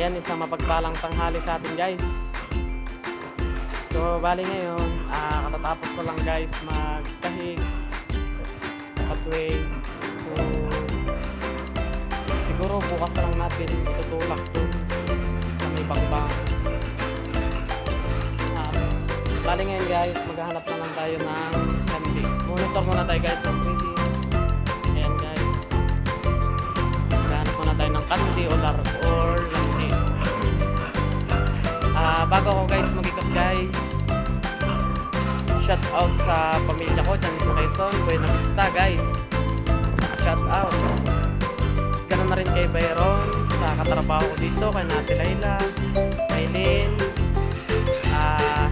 Ayan, isang mapagpalang tanghali sa atin guys. So bali ngayon, katatapos ko lang guys magkahig sa pathway. So siguro bukas na lang natin itutulak dun sa may bangbang. Bali ngayon guys, maghahanap na lang tayo ng kandi. Monitor muna tayo guys ng reading. Ayan guys, maghahanap muna tayo ng kandi or landi. Bago ako guys mag-ikot guys, shout out sa pamilya ko dyan sa Quezon, Buena Vista guys. Shout out. Ganun na rin kay Byron sa katrabaho ko dito, kay Nati Laila, kay Lynn.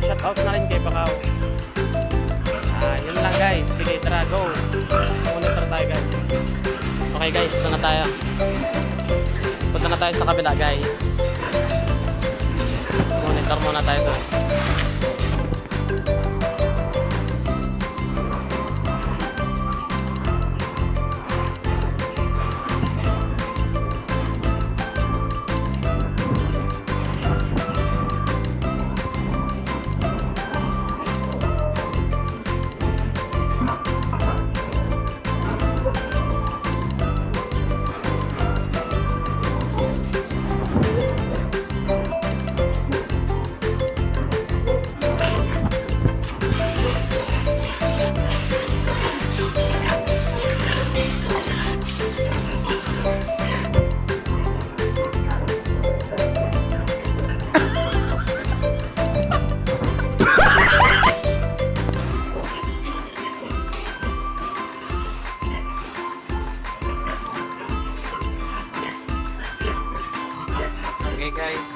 Shout out na rin kay Bakaw. Yun lang guys. Sige, tara, go. Monitor tayo guys. Okay guys, ito na tayo. Punta na tayo sa kabila guys. Monitor muna tayo doon. Okay guys,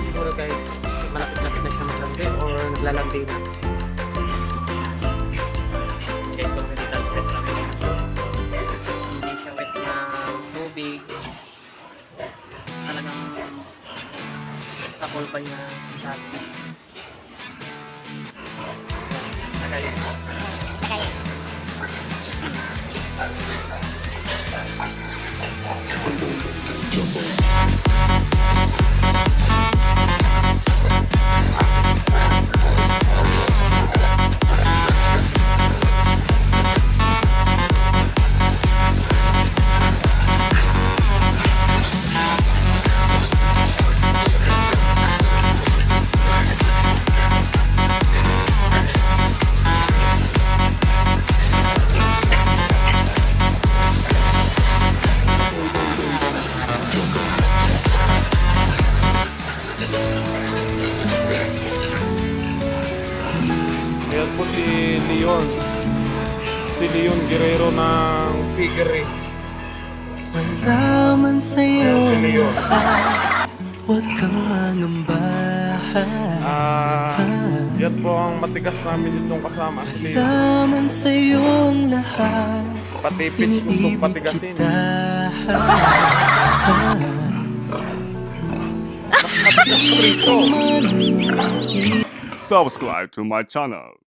siguro guys malapit-lapit na siya maglandi or naglalandi na. Okay, so already done wet na rin. Hindi siya wet na tubig, talagang sa kulpa niya dati. Isa guys. Ayan po si Leon. Si Leon Guerrero ng Piggery. Malaman sa'yo, Ayan si Leon. huwag kang mangamba. Yan po ang matigas namin itong kasama si Leon. Malaman sa'yong lahat, Pati pitch gusto patigasin. kita. Matigas rito. Subscribe to my channel.